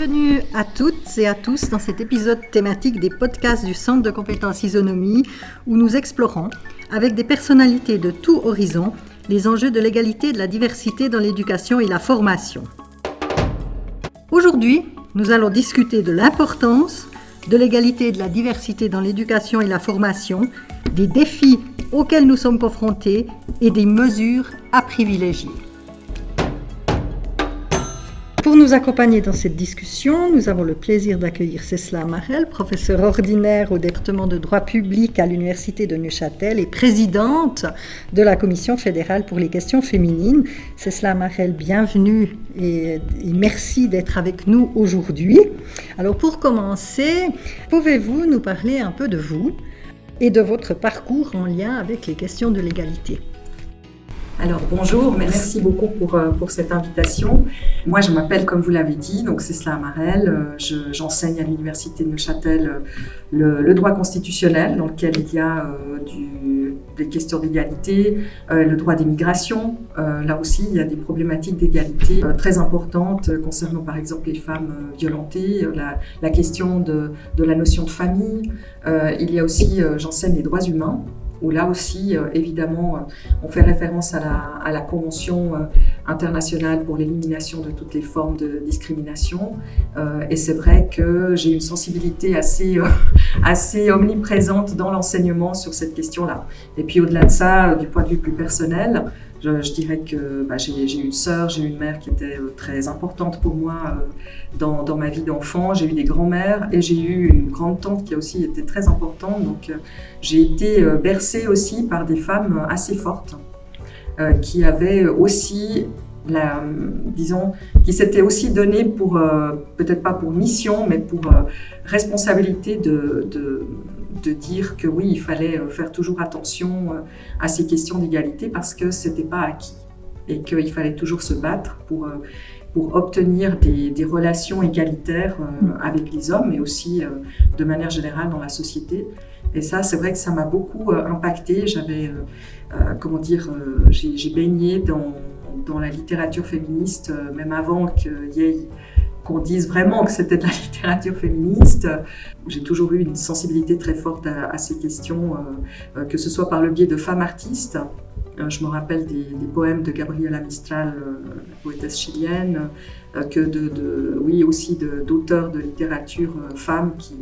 Bienvenue à toutes et à tous dans cet épisode thématique des podcasts du Centre de compétences Isonomie où nous explorons, avec des personnalités de tout horizon, les enjeux de l'égalité et de la diversité dans l'éducation et la formation. Aujourd'hui, nous allons discuter de l'importance de l'égalité et de la diversité dans l'éducation et la formation, des défis auxquels nous sommes confrontés et des mesures à privilégier. Pour nous accompagner dans cette discussion, nous avons le plaisir d'accueillir Cécile Marel, professeure ordinaire au département de droit public à l'Université de Neuchâtel et présidente de la Commission fédérale pour les questions féminines. Cécile Marel, bienvenue et merci d'être avec nous aujourd'hui. Alors pour commencer, pouvez-vous nous parler un peu de vous et de votre parcours en lien avec les questions de l'égalité ? Alors bonjour, merci beaucoup pour cette invitation. Moi je m'appelle, comme vous l'avez dit, donc Cécile Marel, j'enseigne à l'Université de Neuchâtel le droit constitutionnel dans lequel il y a des questions d'égalité, le droit des migrations. Là aussi il y a des problématiques d'égalité très importantes concernant par exemple les femmes violentées, la question de la notion de famille. Il y a aussi, j'enseigne les droits humains, où là aussi, évidemment, on fait référence à la Convention internationale pour l'élimination de toutes les formes de discrimination. Et c'est vrai que j'ai une sensibilité assez omniprésente dans l'enseignement sur cette question-là. Et puis au-delà de ça, du point de vue plus personnel, je dirais que j'ai une sœur, j'ai une mère qui était très importante pour moi dans ma vie d'enfant. J'ai eu des grands-mères et j'ai eu une grande-tante qui a aussi été très importante. Donc j'ai été bercée aussi par des femmes assez fortes qui avaient aussi, qui s'étaient aussi données pour, peut-être pas pour mission, mais pour responsabilité de dire que oui, il fallait faire toujours attention à ces questions d'égalité parce que c'était pas acquis et qu'il fallait toujours se battre pour obtenir des relations égalitaires avec les hommes, mais aussi de manière générale dans la société. Et ça, c'est vrai que ça m'a beaucoup impactée. J'ai baigné dans la littérature féministe, même avant qu'on dise vraiment que c'était de la littérature féministe. J'ai toujours eu une sensibilité très forte à ces questions, que ce soit par le biais de femmes artistes. Je me rappelle des poèmes de Gabriela Mistral, poétesse chilienne, aussi d'auteurs de littérature femmes qui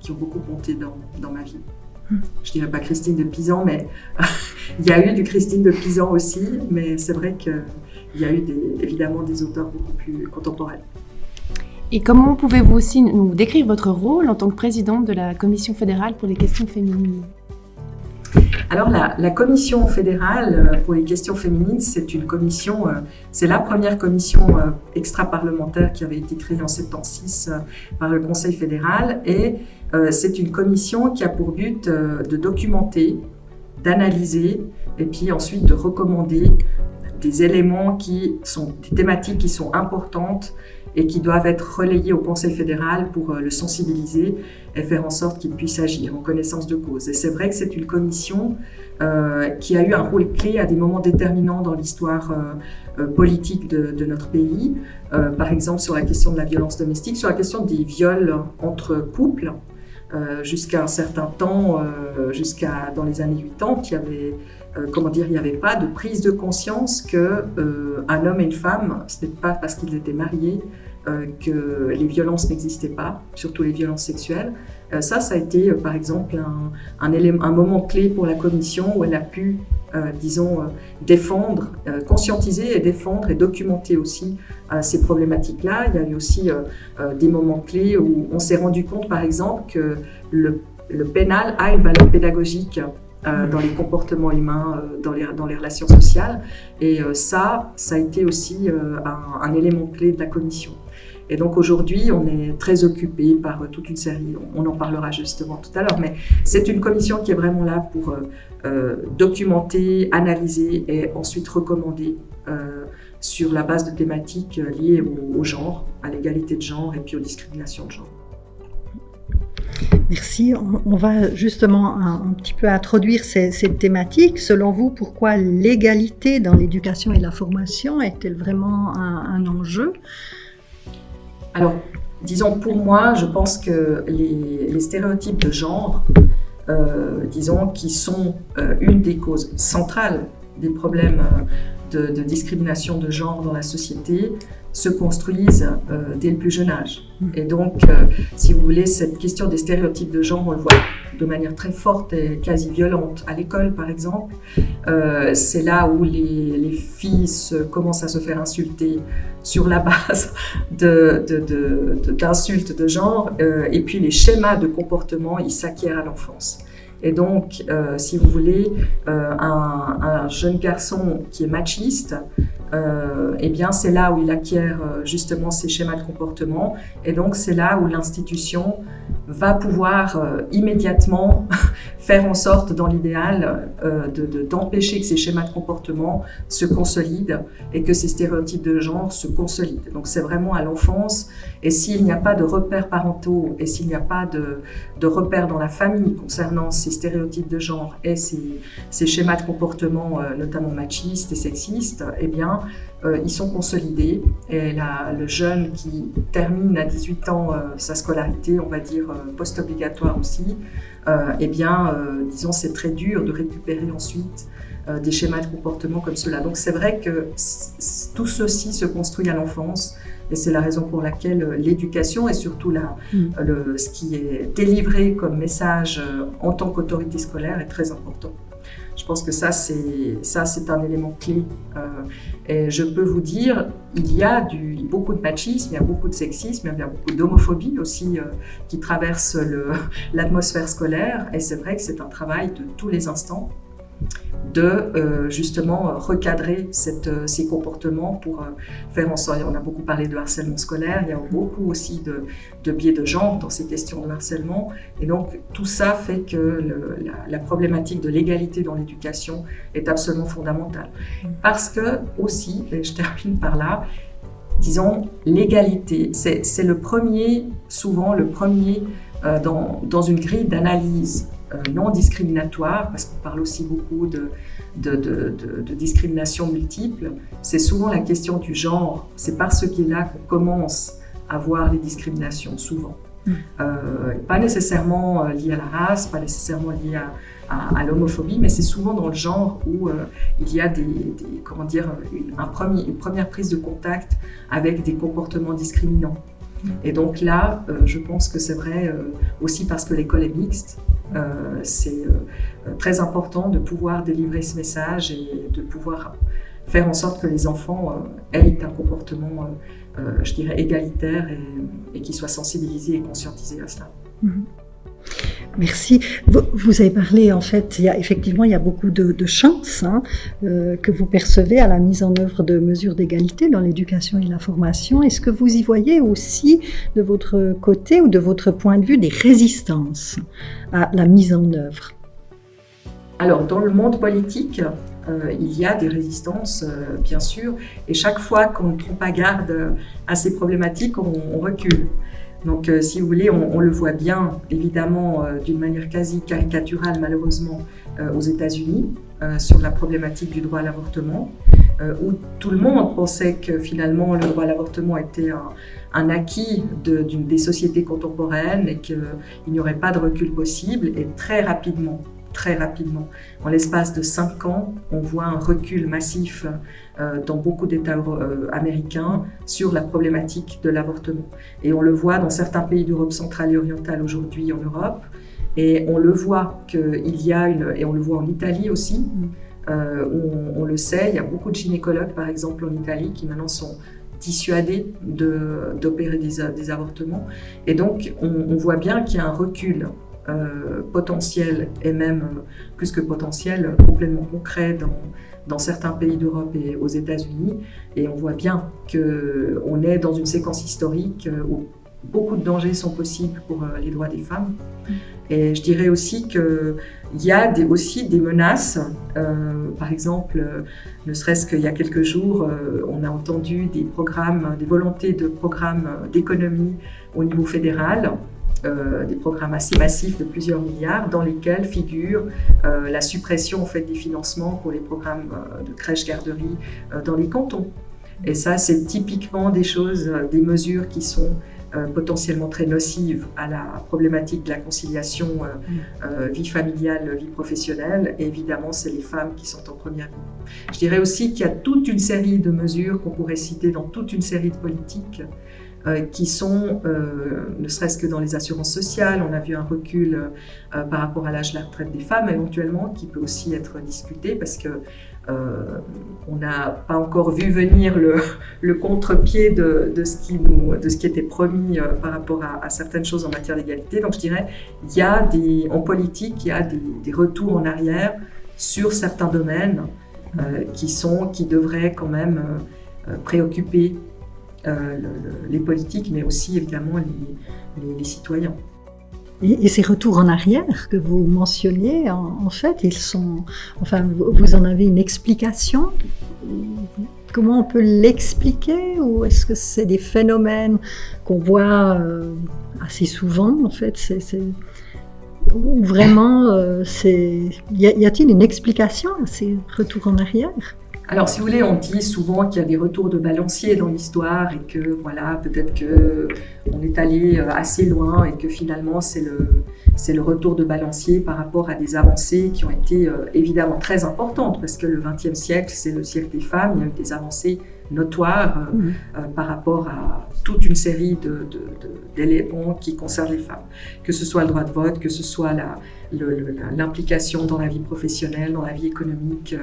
ont beaucoup compté dans ma vie. Je dirais pas Christine de Pisan, mais il y a eu du Christine de Pisan aussi, mais c'est vrai qu'il y a eu évidemment des auteurs beaucoup plus contemporains. Et comment pouvez-vous aussi nous décrire votre rôle en tant que présidente de la Commission fédérale pour les questions féminines ? Alors la Commission fédérale pour les questions féminines, c'est la première commission extra-parlementaire qui avait été créée en 1976 par le Conseil fédéral et c'est une commission qui a pour but de documenter, d'analyser et puis ensuite de recommander des éléments des thématiques qui sont importantes et qui doivent être relayés au Conseil fédéral pour le sensibiliser et faire en sorte qu'il puisse agir en connaissance de cause. Et c'est vrai que c'est une commission qui a eu un rôle clé à des moments déterminants dans l'histoire politique de notre pays. Par exemple, sur la question de la violence domestique, sur la question des viols entre couples. Jusqu'à un certain temps, dans les années 80, il n'y avait pas de prise de conscience qu'un homme et une femme, ce n'est pas parce qu'ils étaient mariés que les violences n'existaient pas, surtout les violences sexuelles. Ça a été par exemple un moment clé pour la commission où elle a pu, défendre, conscientiser et défendre et documenter aussi ces problématiques-là. Il y a eu aussi des moments clés où on s'est rendu compte par exemple que le pénal a une valeur pédagogique dans les comportements humains, dans les relations sociales. Et ça a été aussi un élément clé de la commission. Et donc aujourd'hui, on est très occupé par toute une série, on en parlera justement tout à l'heure, mais c'est une commission qui est vraiment là pour documenter, analyser et ensuite recommander sur la base de thématiques liées au genre, à l'égalité de genre et puis aux discriminations de genre. Merci. On va justement un petit peu introduire ces thématiques. Selon vous, pourquoi l'égalité dans l'éducation et la formation est-elle vraiment un enjeu ? Alors, Disons, pour moi, je pense que les stéréotypes de genre, disons, qui sont une des causes centrales des problèmes de discrimination de genre dans la société, se construisent dès le plus jeune âge. Et donc, si vous voulez, cette question des stéréotypes de genre, on le voit de manière très forte et quasi violente à l'école, par exemple. C'est là où les filles commencent à se faire insulter sur la base d'insultes de genre, et puis les schémas de comportement, ils s'acquièrent à l'enfance. Et donc, si vous voulez, un jeune garçon qui est machiste, eh bien, c'est là où il acquiert justement ces schémas de comportement. Et donc, c'est là où l'institution va pouvoir immédiatement faire en sorte, dans l'idéal, d'empêcher que ces schémas de comportement se consolident et que ces stéréotypes de genre se consolident. Donc, c'est vraiment à l'enfance. Et s'il n'y a pas de repères parentaux et s'il n'y a pas de repères dans la famille concernant ces stéréotypes de genre et ces schémas de comportement, notamment machistes et sexistes, eh bien, ils sont consolidés. Et le jeune qui termine à 18 ans sa scolarité, on va dire post-obligatoire aussi, eh bien, disons, c'est très dur de récupérer ensuite des schémas de comportement comme cela. Donc c'est vrai que tout ceci se construit à l'enfance et c'est la raison pour laquelle l'éducation et surtout ce qui est délivré comme message en tant qu'autorité scolaire est très important. Je pense que ça c'est un élément clé. Et je peux vous dire, il y a beaucoup de machisme, il y a beaucoup de sexisme, il y a beaucoup d'homophobie aussi qui traverse l'atmosphère scolaire. Et c'est vrai que c'est un travail de tous les instants de justement recadrer ces comportements pour faire en sorte. On a beaucoup parlé de harcèlement scolaire, il y a beaucoup aussi de biais de genre dans ces questions de harcèlement. Et donc tout ça fait que la problématique de l'égalité dans l'éducation est absolument fondamentale. Parce que aussi, et je termine par là, disons, l'égalité, c'est souvent le premier dans une grille d'analyse non discriminatoire, parce qu'on parle aussi beaucoup de discrimination multiple. C'est souvent la question du genre. C'est par ce biais-là qu'on commence à voir les discriminations, souvent. Pas nécessairement liées à la race, pas nécessairement liées à l'homophobie, mais c'est souvent dans le genre où il y a une première prise de contact avec des comportements discriminants. Et donc là, je pense que c'est vrai aussi parce que l'école est mixte, c'est très important de pouvoir délivrer ce message et de pouvoir faire en sorte que les enfants aient un comportement, je dirais, égalitaire et qu'ils soient sensibilisés et conscientisés à cela. Merci. Vous avez parlé, en fait, il y a beaucoup de chances que vous percevez à la mise en œuvre de mesures d'égalité dans l'éducation et la formation. Est-ce que vous y voyez aussi, de votre côté ou de votre point de vue, des résistances à la mise en œuvre ? Alors, dans le monde politique, il y a des résistances, bien sûr, et chaque fois qu'on ne prend pas garde à ces problématiques, on recule. Donc, si vous voulez, on le voit bien, évidemment, d'une manière quasi caricaturale, malheureusement, aux États-Unis, sur la problématique du droit à l'avortement, où tout le monde pensait que finalement le droit à l'avortement était un acquis des sociétés contemporaines et qu'il n'y aurait pas de recul possible. Et très rapidement, en l'espace de 5 ans, on voit un recul massif dans beaucoup d'États américains sur la problématique de l'avortement. Et on le voit dans certains pays d'Europe centrale et orientale aujourd'hui en Europe. Et on le voit et on le voit en Italie aussi, où on le sait, il y a beaucoup de gynécologues par exemple en Italie qui maintenant sont dissuadés d'opérer des avortements. Et donc on voit bien qu'il y a un recul potentiel et même plus que potentiel, complètement concret dans certains pays d'Europe et aux États-Unis. Et on voit bien qu'on est dans une séquence historique où beaucoup de dangers sont possibles pour les droits des femmes. Et je dirais aussi qu'il y a aussi des menaces. Par exemple, ne serait-ce qu'il y a quelques jours, on a entendu des volontés de programmes d'économie au niveau fédéral, des programmes assez massifs de plusieurs milliards dans lesquels figure la suppression en fait, des financements pour les programmes de crèche-garderie dans les cantons. Et ça, c'est typiquement des mesures qui sont potentiellement très nocives à la problématique de la conciliation vie familiale, vie professionnelle. Et évidemment, c'est les femmes qui sont en première ligne. Je dirais aussi qu'il y a toute une série de mesures qu'on pourrait citer dans toute une série de politiques qui sont, ne serait-ce que dans les assurances sociales, on a vu un recul par rapport à l'âge de la retraite des femmes éventuellement, qui peut aussi être discuté parce que on n'a pas encore vu venir le contre-pied de ce qui était promis par rapport à certaines choses en matière d'égalité. Donc je dirais, en politique, il y a des retours en arrière sur certains domaines qui devraient quand même préoccuper les politiques, mais aussi évidemment les citoyens. Et ces retours en arrière que vous mentionniez, en fait, vous en avez une explication? Comment on peut l'expliquer? Ou est-ce que c'est des phénomènes qu'on voit assez souvent, en fait? Ou vraiment, y a-t-il une explication à ces retours en arrière? Alors, si vous voulez, on dit souvent qu'il y a des retours de balancier dans l'histoire et que, voilà, peut-être qu'on est allé assez loin et que finalement, c'est le retour de balancier par rapport à des avancées qui ont été évidemment très importantes parce que le XXe siècle, c'est le siècle des femmes. Il y a eu des avancées notoires par rapport à toute une série d'éléments qui concernent les femmes. Que ce soit le droit de vote, que ce soit l'implication dans la vie professionnelle, dans la vie économique,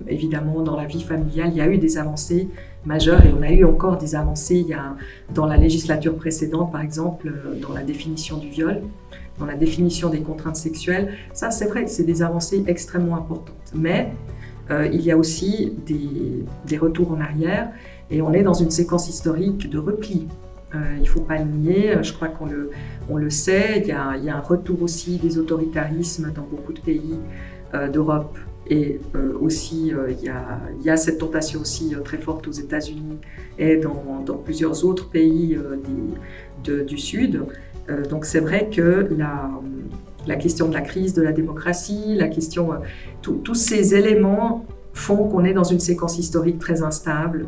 évidemment dans la vie familiale. Il y a eu des avancées majeures et on a eu encore des avancées dans la législature précédente, par exemple, dans la définition du viol, dans la définition des contraintes sexuelles. Ça, c'est vrai que c'est des avancées extrêmement importantes. Mais il y a aussi des retours en arrière et on est dans une séquence historique de repli. Il ne faut pas le nier, je crois qu'on le sait, il y a un retour aussi des autoritarismes dans beaucoup de pays d'Europe et aussi il y a cette tentation aussi très forte aux États-Unis et dans plusieurs autres pays du Sud. Donc c'est vrai que la question de la crise de la démocratie, la question, tous ces éléments font qu'on est dans une séquence historique très instable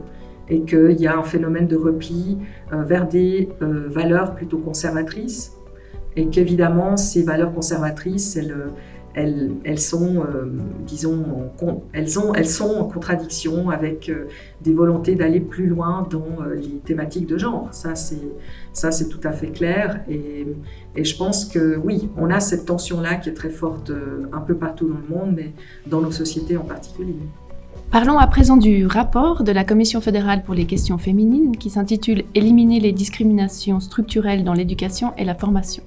et qu'il y a un phénomène de repli vers des valeurs plutôt conservatrices et qu'évidemment ces valeurs conservatrices, elles sont, elles sont en contradiction avec des volontés d'aller plus loin dans les thématiques de genre. Ça, c'est tout à fait clair. Et je pense que oui, on a cette tension-là qui est très forte un peu partout dans le monde, mais dans nos sociétés en particulier. Parlons à présent du rapport de la Commission fédérale pour les questions féminines qui s'intitule « Éliminer les discriminations structurelles dans l'éducation et la formation ».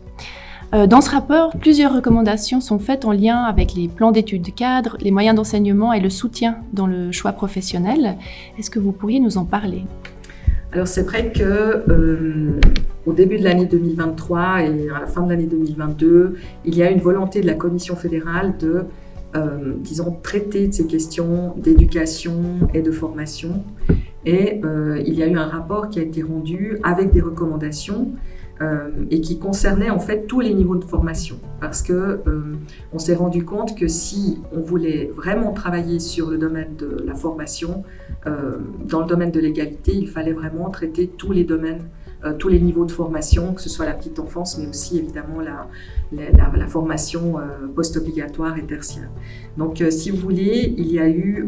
Dans ce rapport, plusieurs recommandations sont faites en lien avec les plans d'études cadres, les moyens d'enseignement et le soutien dans le choix professionnel. Est-ce que vous pourriez nous en parler ? Alors c'est vrai que au début de l'année 2023 et à la fin de l'année 2022, il y a une volonté de la Commission fédérale de traiter de ces questions d'éducation et de formation. Et il y a eu un rapport qui a été rendu avec des recommandations et qui concernait en fait tous les niveaux de formation. Parce que on s'est rendu compte que si on voulait vraiment travailler sur le domaine de la formation, dans le domaine de l'égalité, il fallait vraiment traiter tous les domaines, tous les niveaux de formation, que ce soit la petite enfance, mais aussi évidemment la formation post-obligatoire et tertiaire. Donc si vous voulez, il y a eu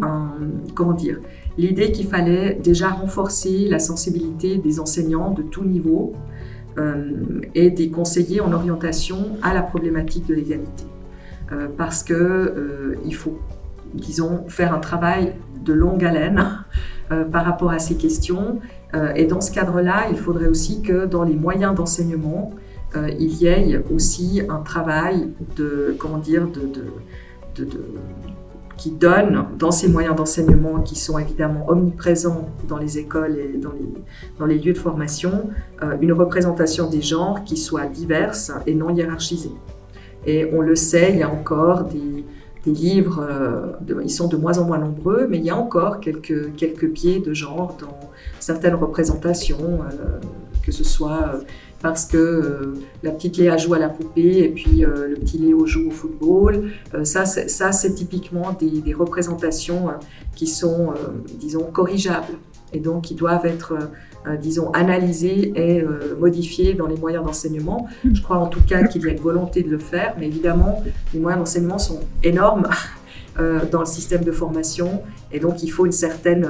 l'idée qu'il fallait déjà renforcer la sensibilité des enseignants de tout niveau et des conseillers en orientation à la problématique de l'égalité. Parce qu'il faut, faire un travail de longue haleine par rapport à ces questions. Et dans ce cadre-là, il faudrait aussi que dans les moyens d'enseignement, il y ait aussi un travail qui donne dans ces moyens d'enseignement qui sont évidemment omniprésents dans les écoles et dans les lieux de formation, une représentation des genres qui soit diverse et non hiérarchisée. Et on le sait, il y a encore des livres, ils sont de moins en moins nombreux, mais il y a encore quelques biais de genre dans certaines représentations, que ce soit parce que la petite Léa joue à la poupée et puis le petit Léo joue au football. Ça, c'est typiquement des représentations qui sont, corrigeables et donc qui doivent être, disons, analysés et modifiés dans les moyens d'enseignement. Je crois en tout cas qu'il y a une volonté de le faire, mais évidemment, les moyens d'enseignement sont énormes dans le système de formation, et donc il faut une certaine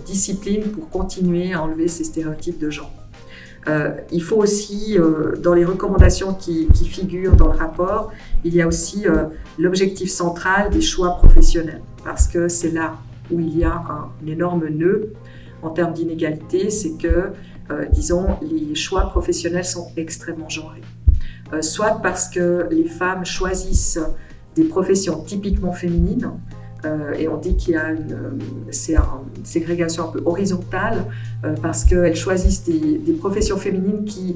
discipline pour continuer à enlever ces stéréotypes de genre. Il faut aussi, dans les recommandations qui figurent dans le rapport, il y a aussi l'objectif central des choix professionnels, parce que c'est là où il y a un énorme nœud en termes d'inégalité, c'est que, disons, les choix professionnels sont extrêmement genrés. Soit parce que les femmes choisissent des professions typiquement féminines, et on dit qu'il y a une ségrégation un peu horizontale parce qu'elles choisissent des professions féminines qui,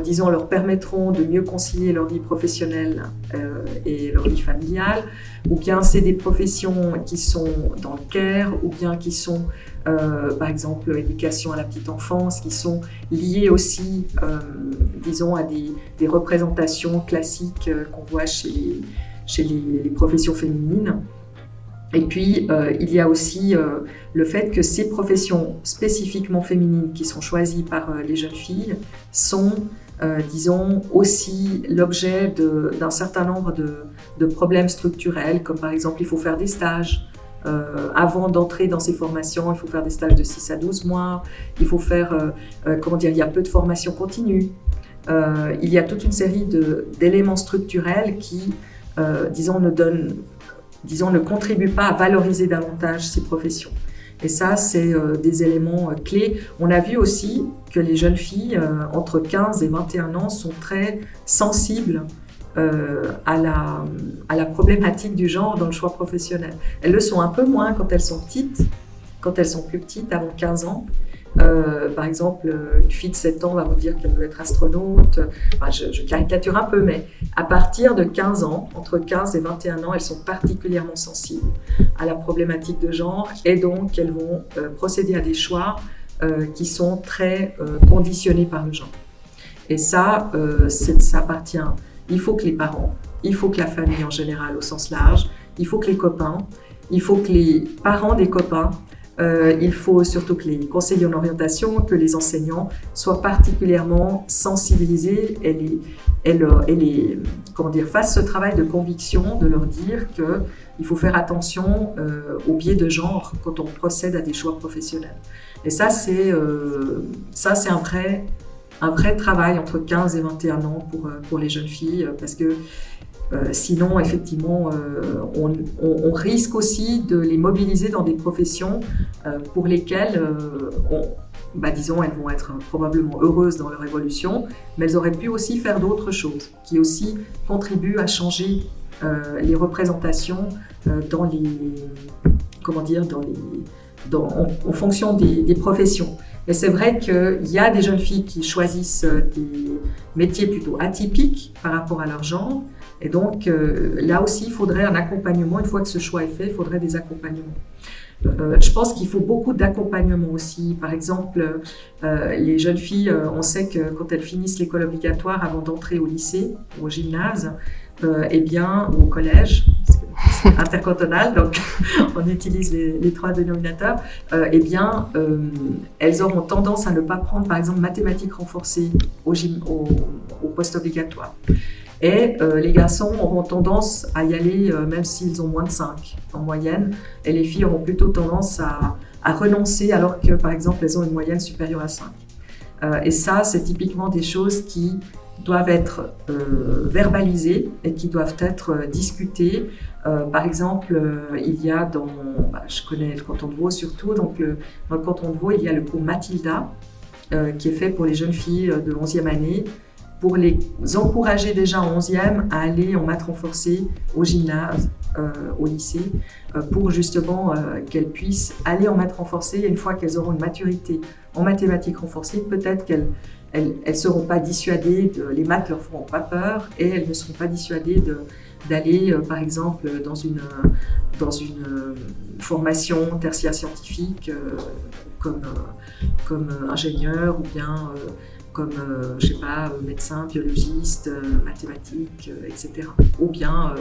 disons, leur permettront de mieux concilier leur vie professionnelle et leur vie familiale, ou bien c'est des professions qui sont dans le care, ou bien qui sont, par exemple, l'éducation à la petite enfance, qui sont liées aussi, disons, à des représentations classiques qu'on voit chez les professions féminines. Et puis, il y a aussi le fait que ces professions spécifiquement féminines qui sont choisies par les jeunes filles sont, disons, aussi l'objet d'un certain nombre de problèmes structurels, comme par exemple, il faut faire des stages. Avant d'entrer dans ces formations, il faut faire des stages de 6 à 12 mois, il faut faire, il y a peu de formation continue. Il y a toute une série d'éléments structurels qui, disons, ne contribuent pas à valoriser davantage ces professions. Et ça, c'est des éléments clés. On a vu aussi que les jeunes filles entre 15 et 21 ans sont très sensibles à la problématique du genre dans le choix professionnel. Elles le sont un peu moins quand elles sont petites, quand elles sont plus petites, avant 15 ans. Par exemple, une fille de 7 ans va vous dire qu'elle veut être astronaute. Enfin, je caricature un peu, mais à partir de 15 ans, entre 15 et 21 ans, elles sont particulièrement sensibles à la problématique de genre, et donc elles vont procéder à des choix qui sont très conditionnés par le genre. Et ça, ça appartient. Il faut que les parents, il faut que la famille en général au sens large, il faut que les copains, il faut que les parents des copains, il faut surtout que les conseillers en orientation, que les enseignants soient particulièrement sensibilisés et fassent ce travail de conviction, de leur dire qu'il faut faire attention au biais de genre quand on procède à des choix professionnels. Et ça, c'est un vrai travail entre 15 et 21 ans pour les jeunes filles, parce que sinon, effectivement, on risque aussi de les mobiliser dans des professions pour lesquelles, disons, elles vont être probablement heureuses dans leur évolution, mais elles auraient pu aussi faire d'autres choses qui aussi contribuent à changer les représentations en fonction des professions. Et c'est vrai qu'il y a des jeunes filles qui choisissent des métiers plutôt atypiques par rapport à leur genre. Et donc, là aussi, il faudrait un accompagnement. Une fois que ce choix est fait, il faudrait des accompagnements. Je pense qu'il faut beaucoup d'accompagnement aussi. Par exemple, les jeunes filles, on sait que quand elles finissent l'école obligatoire avant d'entrer au lycée ou au gymnase, ou au collège, parce que c'est intercantonal, donc on utilise les 3 dénominateurs, elles auront tendance à ne pas prendre, par exemple, mathématiques renforcées au post-obligatoire. Et les garçons auront tendance à y aller même s'ils ont moins de 5 en moyenne, et les filles auront plutôt tendance à renoncer alors que, par exemple, elles ont une moyenne supérieure à 5. Et ça, c'est typiquement des choses qui doivent être verbalisées et qui doivent être discutées. Par exemple, il y a je connais le canton de Vaud surtout, donc dans le canton de Vaud, il y a le cours Mathilda qui est fait pour les jeunes filles de 11e année, pour les encourager déjà en 11e à aller en maths renforcées au gymnase, au lycée, pour justement qu'elles puissent aller en maths renforcées. Et une fois qu'elles auront une maturité en mathématiques renforcées, peut-être qu'elles ne seront pas dissuadées, les maths ne leur feront pas peur, et elles ne seront pas dissuadées d'aller, par exemple, dans une formation tertiaire scientifique comme ingénieur, ou bien comme, médecin, biologiste, mathématiques, etc. Ou bien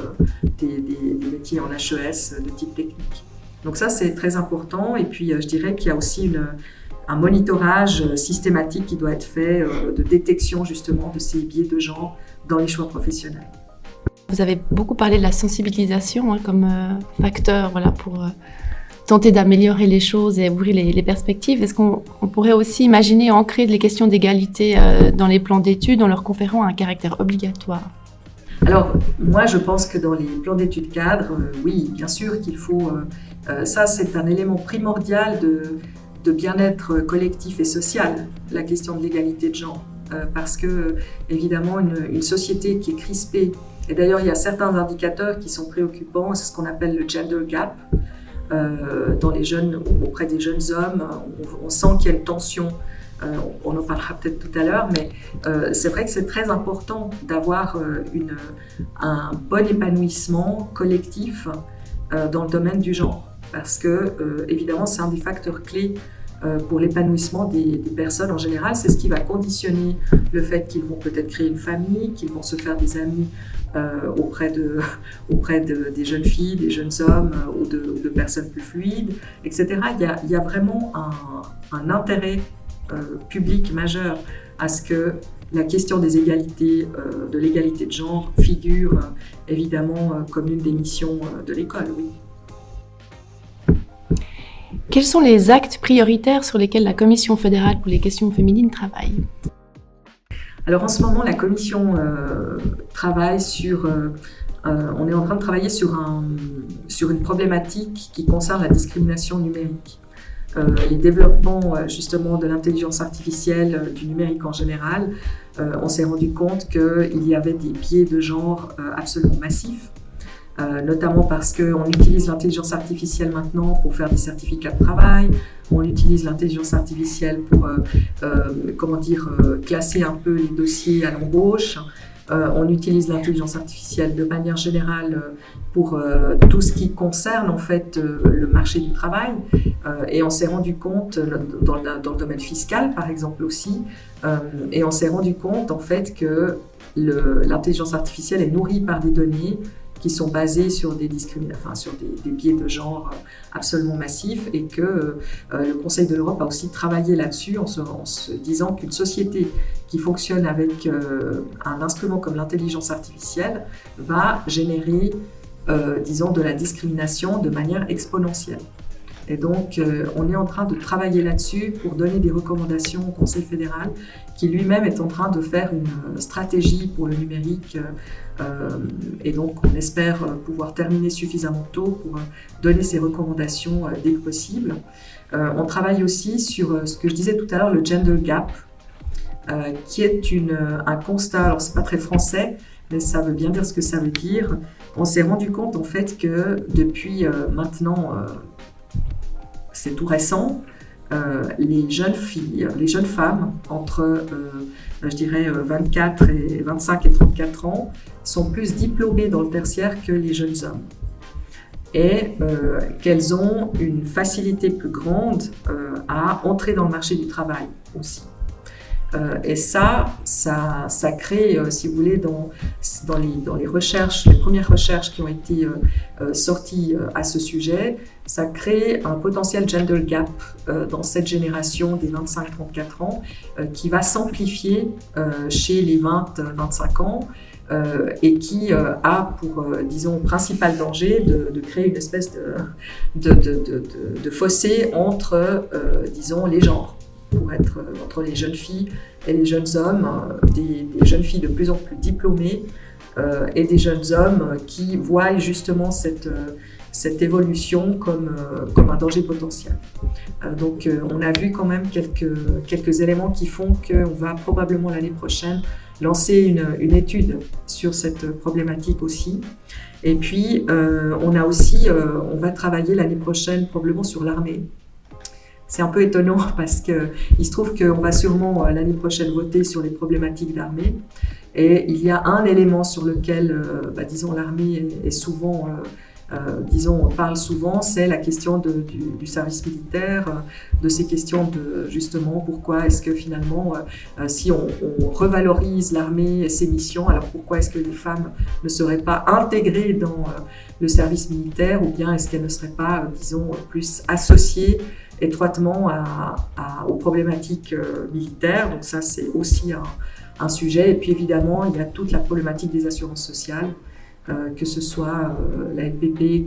des métiers en HES de type technique. Donc ça, c'est très important. Et puis, je dirais qu'il y a aussi un monitorage systématique qui doit être fait de détection justement de ces biais de genre dans les choix professionnels. Vous avez beaucoup parlé de la sensibilisation comme facteur pour tenter d'améliorer les choses et ouvrir les perspectives. Est-ce qu'on pourrait aussi imaginer ancrer les questions d'égalité dans les plans d'études en leur conférant un caractère obligatoire ? Alors, moi, je pense que dans les plans d'études cadres, oui, bien sûr qu'il faut... ça, c'est un élément primordial de bien-être collectif et social, la question de l'égalité de genre. Parce que, évidemment, une société qui est crispée, et d'ailleurs, il y a certains indicateurs qui sont préoccupants, c'est ce qu'on appelle le gender gap, auprès des jeunes hommes, on sent qu'il y a une tension. On en parlera peut-être tout à l'heure, mais c'est vrai que c'est très important d'avoir un bon épanouissement collectif dans le domaine du genre, parce que évidemment c'est un des facteurs clés pour l'épanouissement des personnes en général. C'est ce qui va conditionner le fait qu'ils vont peut-être créer une famille, qu'ils vont se faire des amis auprès des jeunes filles, des jeunes hommes ou de personnes plus fluides, etc. Il y a vraiment un intérêt public majeur à ce que la question des égalités, de l'égalité de genre figure évidemment comme une des missions de l'école, oui. Quels sont les actes prioritaires sur lesquels la Commission fédérale pour les questions féminines travaille ? Alors en ce moment, la Commission travaille on est en train de travailler sur une problématique qui concerne la discrimination numérique. Les développements justement de l'intelligence artificielle, du numérique en général, on s'est rendu compte qu'il y avait des biais de genre absolument massifs, notamment parce qu'on utilise l'intelligence artificielle maintenant pour faire des certificats de travail, on utilise l'intelligence artificielle pour classer un peu les dossiers à l'embauche. On utilise l'intelligence artificielle de manière générale pour tout ce qui concerne en fait le marché du travail, et on s'est rendu compte dans le domaine fiscal par exemple aussi, et on s'est rendu compte en fait que l'intelligence artificielle est nourrie par des données qui sont basées sur des biais de genre absolument massifs, et que le Conseil de l'Europe a aussi travaillé là-dessus en se disant qu'une société qui fonctionne avec un instrument comme l'intelligence artificielle va générer, de la discrimination de manière exponentielle. Et donc, on est en train de travailler là-dessus pour donner des recommandations au Conseil fédéral, qui lui-même est en train de faire une stratégie pour le numérique. Et donc, on espère pouvoir terminer suffisamment tôt pour donner ces recommandations dès que possible. On travaille aussi sur ce que je disais tout à l'heure, le gender gap, qui est un constat, alors c'est pas très français, mais ça veut bien dire ce que ça veut dire. On s'est rendu compte en fait que depuis maintenant, c'est tout récent, les jeunes femmes entre, 25 et 34 ans sont plus diplômées dans le tertiaire que les jeunes hommes. Et qu'elles ont une facilité plus grande à entrer dans le marché du travail aussi. Et ça crée, si vous voulez, dans les recherches, les premières recherches qui ont été sorties à ce sujet, ça crée un potentiel gender gap dans cette génération des 25-34 ans qui va s'amplifier chez les 20-25 ans et qui a pour, principal danger de créer une espèce de fossé entre, les genres, pour être entre les jeunes filles et les jeunes hommes, des jeunes filles de plus en plus diplômées et des jeunes hommes qui voient justement cette évolution comme un danger potentiel. Donc on a vu quand même quelques éléments qui font qu'on va probablement l'année prochaine lancer une étude sur cette problématique aussi. Et puis on va travailler l'année prochaine probablement sur l'armée. C'est un peu étonnant parce qu'il se trouve qu'on va sûrement l'année prochaine voter sur les problématiques d'armée. Et il y a un élément sur lequel, l'armée est souvent disons, on parle souvent, c'est la question du service militaire, de ces questions de justement pourquoi est-ce que finalement, si on revalorise l'armée et ses missions, alors pourquoi est-ce que les femmes ne seraient pas intégrées dans le service militaire, ou bien est-ce qu'elles ne seraient pas, disons, plus associées étroitement aux problématiques militaires. Donc ça, c'est aussi un sujet. Et puis évidemment, il y a toute la problématique des assurances sociales, que ce soit la LPP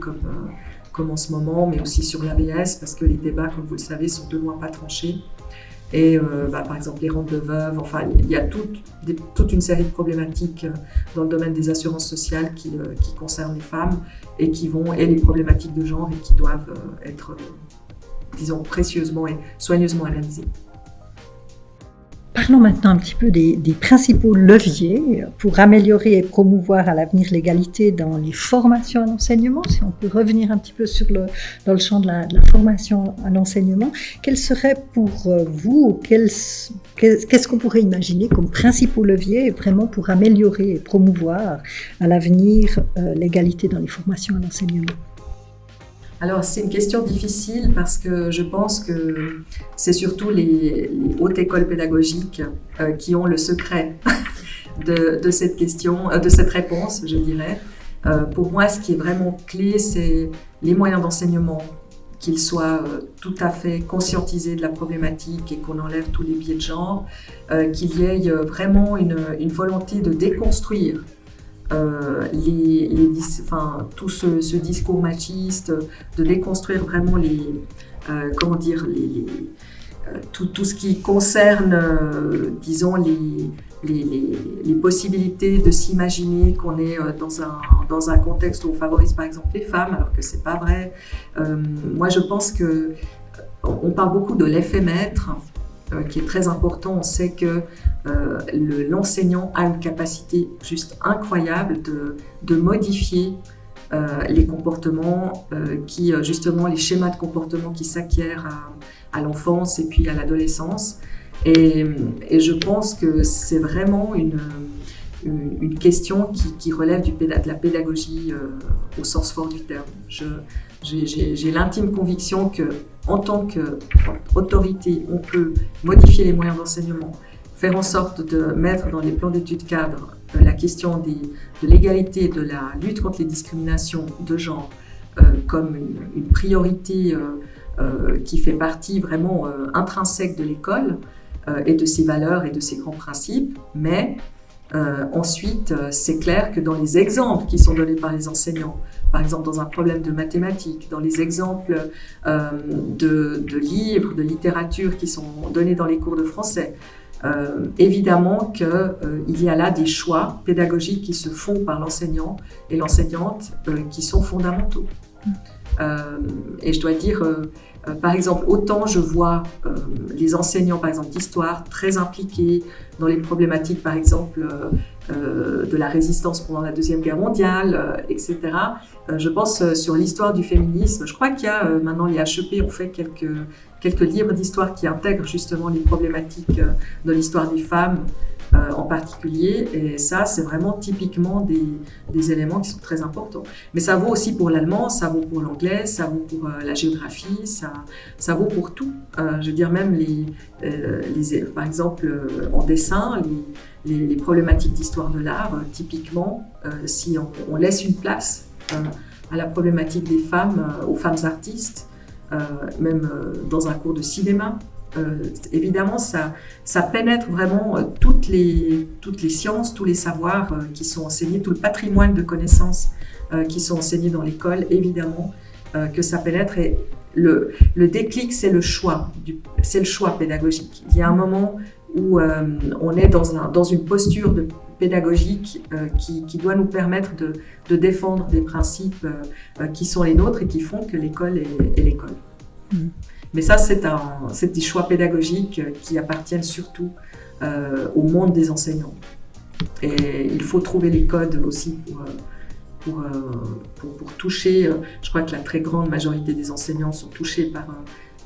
comme en ce moment, mais aussi sur l'AVS, parce que les débats, comme vous le savez, sont de loin pas tranchés. Et par exemple, les rentes de veuves, enfin, il y a toute une série de problématiques dans le domaine des assurances sociales qui concernent les femmes et les problématiques de genre et qui doivent être, disons, précieusement et soigneusement analysées. Parlons maintenant un petit peu des principaux leviers pour améliorer et promouvoir à l'avenir l'égalité dans les formations à l'enseignement. Si on peut revenir un petit peu dans le champ de la formation à l'enseignement, quels seraient pour vous, qu'est-ce qu'on pourrait imaginer comme principaux leviers vraiment pour améliorer et promouvoir à l'avenir l'égalité dans les formations à l'enseignement ? Alors, c'est une question difficile parce que je pense que c'est surtout les hautes écoles pédagogiques qui ont le secret de cette question, de cette réponse, je dirais. Pour moi, ce qui est vraiment clé, c'est les moyens d'enseignement, qu'ils soient tout à fait conscientisés de la problématique et qu'on enlève tous les biais de genre, qu'il y ait vraiment une volonté de déconstruire tout ce discours machiste, de déconstruire vraiment tout ce qui concerne, disons, les possibilités de s'imaginer qu'on est dans un contexte où on favorise par exemple les femmes, alors que c'est pas vrai. Moi, je pense qu'on parle beaucoup de l'effet maître, qui est très important. On sait que l'enseignant a une capacité juste incroyable de modifier les comportements, justement les schémas de comportement qui s'acquièrent à l'enfance et puis à l'adolescence. Et je pense que c'est vraiment une question qui relève de la pédagogie au sens fort du terme. J'ai l'intime conviction qu'en tant qu'autorité, on peut modifier les moyens d'enseignement, faire en sorte de mettre dans les plans d'études cadres la question de l'égalité, de la lutte contre les discriminations de genre comme une priorité qui fait partie vraiment intrinsèque de l'école et de ses valeurs et de ses grands principes. Mais ensuite, c'est clair que dans les exemples qui sont donnés par les enseignants, par exemple dans un problème de mathématiques, dans les exemples de livres, de littérature qui sont donnés dans les cours de français, évidemment qu'il y a là des choix pédagogiques qui se font par l'enseignant et l'enseignante qui sont fondamentaux. Et je dois dire, par exemple, autant je vois les enseignants, par exemple, d'histoire très impliqués dans les problématiques, par exemple, de la résistance pendant la Deuxième Guerre mondiale, etc. Je pense sur l'histoire du féminisme. Je crois qu'il y a maintenant les HEP ont fait quelques livres d'histoire qui intègrent justement les problématiques de l'histoire des femmes en particulier. Et ça, c'est vraiment typiquement des éléments qui sont très importants. Mais ça vaut aussi pour l'allemand, ça vaut pour l'anglais, ça vaut pour la géographie, ça vaut pour tout. Je veux dire, même par exemple, en dessin, les problématiques d'histoire de l'art, typiquement, si on laisse une place à la problématique des femmes, aux femmes artistes, même dans un cours de cinéma, évidemment, ça pénètre vraiment toutes les sciences, tous les savoirs qui sont enseignés, tout le patrimoine de connaissances qui sont enseignés dans l'école, évidemment, que ça pénètre. Et le déclic, c'est le choix pédagogique. Il y a un moment où on est dans une posture pédagogique qui doit nous permettre de défendre des principes qui sont les nôtres et qui font que l'école est l'école. Mais ça, c'est des choix pédagogiques qui appartiennent surtout au monde des enseignants. Et il faut trouver les codes aussi pour toucher. Je crois que la très grande majorité des enseignants sont touchés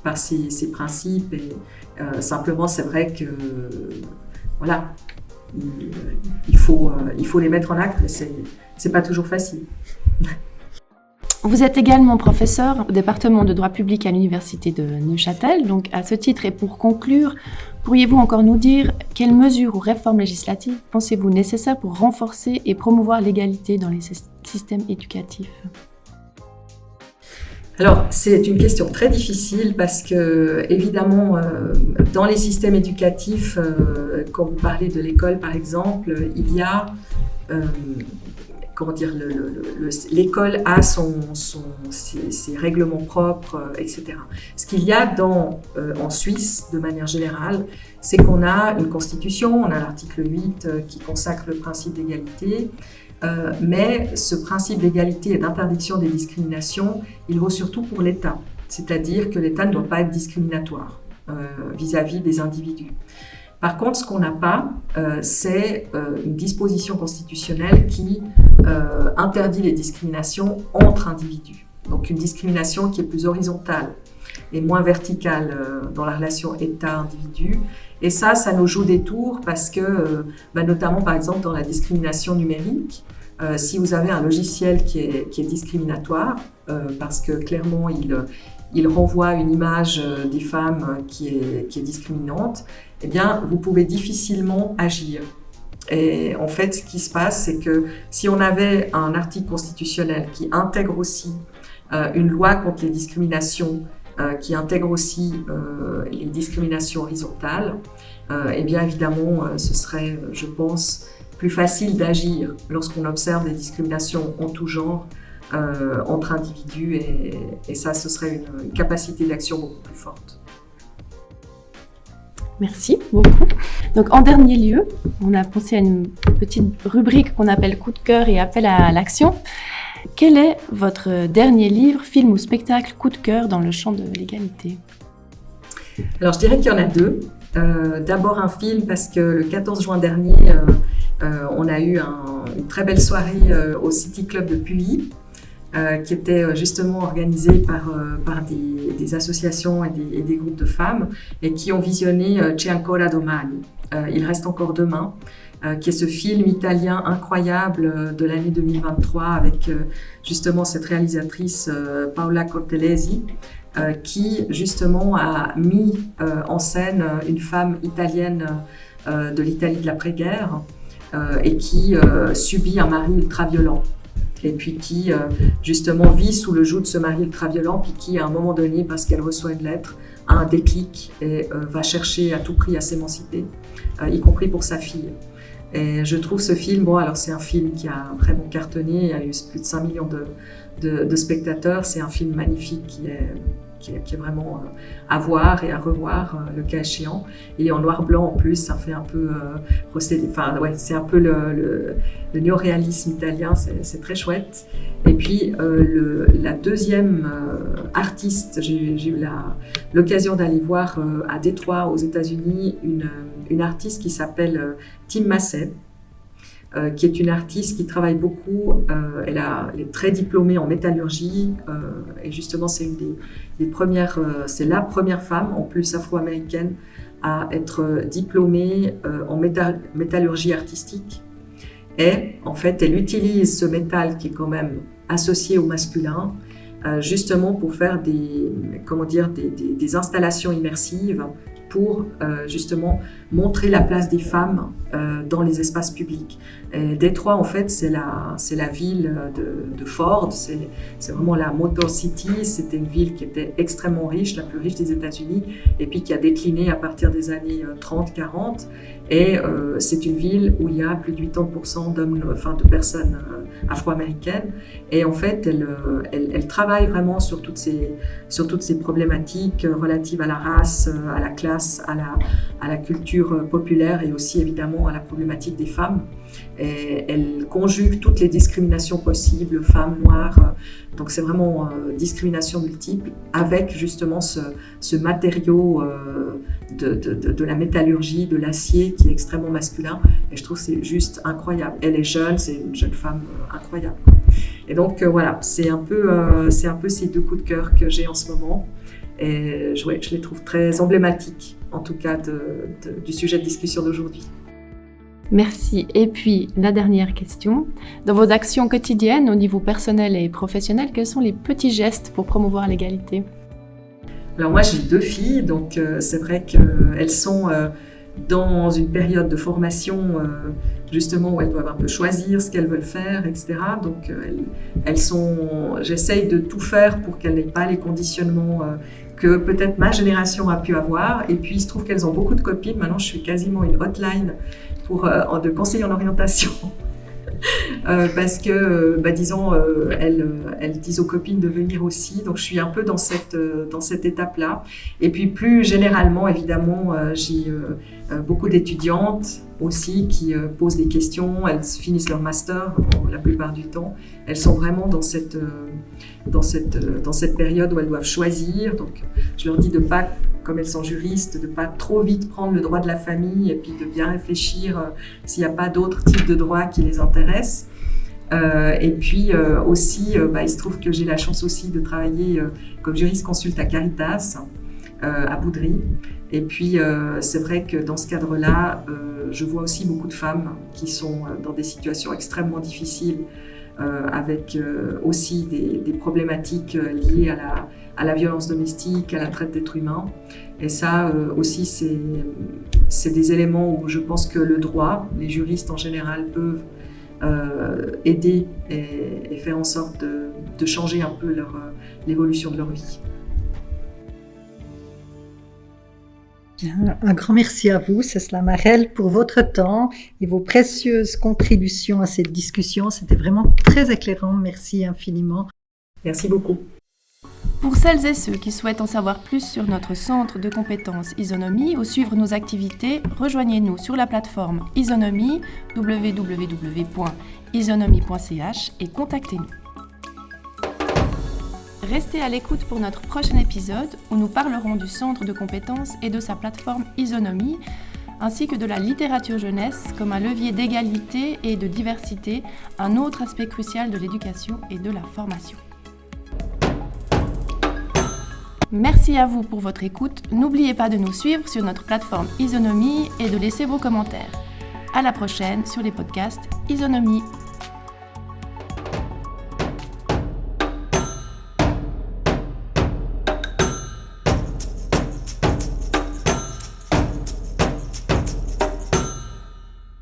par ces principes. Et simplement, c'est vrai que voilà, il faut les mettre en acte, mais c'est pas toujours facile. Vous êtes également professeur au département de droit public à l'Université de Neuchâtel. Donc, à ce titre et pour conclure, pourriez-vous encore nous dire quelles mesures ou réformes législatives pensez-vous nécessaires pour renforcer et promouvoir l'égalité dans les systèmes éducatifs ? Alors, c'est une question très difficile parce que, évidemment, dans les systèmes éducatifs, quand vous parlez de l'école, par exemple, il y a, l'école a ses règlements propres, etc. Ce qu'il y a en Suisse, de manière générale, c'est qu'on a une constitution, on a l'article 8 qui consacre le principe d'égalité. Mais ce principe d'égalité et d'interdiction des discriminations, il vaut surtout pour l'État. C'est-à-dire que l'État ne doit pas être discriminatoire vis-à-vis des individus. Par contre, ce qu'on n'a pas, c'est une disposition constitutionnelle qui interdit les discriminations entre individus. Donc une discrimination qui est plus horizontale et moins verticale dans la relation État-individu. Et ça nous joue des tours parce que, notamment par exemple dans la discrimination numérique, si vous avez un logiciel qui est discriminatoire, parce que clairement il renvoie une image des femmes qui est discriminante, eh bien vous pouvez difficilement agir. Et en fait, ce qui se passe, c'est que si on avait un article constitutionnel qui intègre aussi une loi contre les discriminations, qui intègre aussi les discriminations horizontales, eh bien évidemment, ce serait, je pense, plus facile d'agir lorsqu'on observe des discriminations en tout genre entre individus et ça, ce serait une capacité d'action beaucoup plus forte. Merci beaucoup. Donc en dernier lieu, on a pensé à une petite rubrique qu'on appelle coup de cœur et appel à l'action. Quel est votre dernier livre, film ou spectacle coup de cœur dans le champ de l'égalité ? Alors je dirais qu'il y en a deux. D'abord un film parce que le 14 juin dernier, on a eu une très belle soirée au City Club de Puy, qui était justement organisée par des associations et des groupes de femmes et qui ont visionné C'è ancora domani, Il reste encore demain, qui est ce film italien incroyable de l'année 2023 avec justement cette réalisatrice Paola Cortellesi, qui justement a mis en scène une femme italienne de l'Italie de l'après-guerre et qui subit un mari ultra-violent. Et puis qui justement vit sous le joug de ce mari ultra-violent, puis qui à un moment donné, parce qu'elle reçoit une lettre, a un déclic et va chercher à tout prix à s'émanciper, y compris pour sa fille. Et je trouve ce film, alors c'est un film qui a vraiment cartonné, il y a eu plus de 5 millions de spectateurs, c'est un film magnifique qui est vraiment à voir et à revoir le cas échéant. Il est en noir-blanc en plus, ça fait un peu c'est un peu le néoréalisme italien, c'est très chouette. Et puis la deuxième artiste, j'ai eu l'occasion d'aller voir à Détroit aux États-Unis une artiste qui s'appelle Tim Massey, qui est une artiste qui travaille beaucoup. Elle est très diplômée en métallurgie et justement c'est c'est la première femme en plus afro-américaine à être diplômée en métallurgie artistique. Et en fait, elle utilise ce métal qui est quand même associé au masculin justement pour faire des installations immersives pour justement montrer la place des femmes dans les espaces publics. Et Détroit, en fait, c'est la ville de Ford, c'est vraiment la Motor City. C'était une ville qui était extrêmement riche, la plus riche des États-Unis, et puis qui a décliné à partir des années 30-40. Et c'est une ville où il y a plus de 80% de personnes afro-américaines. Et en fait, elle travaille vraiment sur toutes ces problématiques relatives à la race, à la classe, à la culture populaire et aussi évidemment à la problématique des femmes. Et elle conjugue toutes les discriminations possibles, femmes, noires. Donc c'est vraiment discrimination multiple avec justement ce matériau de la métallurgie, de l'acier qui est extrêmement masculin. Et je trouve que c'est juste incroyable. Elle est jeune, c'est une jeune femme incroyable. Et donc voilà, c'est un peu ces deux coups de cœur que j'ai en ce moment. Et je les trouve très emblématiques, en tout cas du sujet de discussion d'aujourd'hui. Merci. Et puis, la dernière question. Dans vos actions quotidiennes, au niveau personnel et professionnel, quels sont les petits gestes pour promouvoir l'égalité ? Alors moi, j'ai 2 filles, donc c'est vrai qu'elles sont dans une période de formation justement où elles doivent un peu choisir ce qu'elles veulent faire, etc. Donc j'essaye de tout faire pour qu'elles n'aient pas les conditionnements que peut-être ma génération a pu avoir. Et puis il se trouve qu'elles ont beaucoup de copines. Maintenant, je suis quasiment une hotline de conseil en orientation. Parce que, disons, elles disent aux copines de venir aussi. Donc, je suis un peu dans cette étape-là. Et puis, plus généralement, évidemment, j'ai beaucoup d'étudiantes aussi qui posent des questions. Elles finissent leur master la plupart du temps. Elles sont vraiment dans cette période où elles doivent choisir. Donc, je leur dis de pas, comme elles sont juristes, de pas trop vite prendre le droit de la famille et puis de bien réfléchir s'il n'y a pas d'autres types de droits qui les intéressent. Et puis aussi, il se trouve que j'ai la chance aussi de travailler comme juriste consulte à Caritas, à Boudry. Et puis, c'est vrai que dans ce cadre-là, je vois aussi beaucoup de femmes qui sont dans des situations extrêmement difficiles, avec aussi des problématiques liées à la violence domestique, à la traite d'êtres humains. Et ça aussi, c'est des éléments où je pense que le droit, les juristes en général peuvent aider et faire en sorte de changer un peu l'évolution de leur vie. Bien, un grand merci à vous, Cécile Marel, pour votre temps et vos précieuses contributions à cette discussion. C'était vraiment très éclairant. Merci infiniment. Merci beaucoup. Pour celles et ceux qui souhaitent en savoir plus sur notre centre de compétences Isonomie ou suivre nos activités, rejoignez-nous sur la plateforme Isonomie, www.isonomie.ch et contactez-nous. Restez à l'écoute pour notre prochain épisode où nous parlerons du centre de compétences et de sa plateforme Isonomie, ainsi que de la littérature jeunesse comme un levier d'égalité et de diversité, un autre aspect crucial de l'éducation et de la formation. Merci à vous pour votre écoute. N'oubliez pas de nous suivre sur notre plateforme Isonomie et de laisser vos commentaires. À la prochaine sur les podcasts Isonomie.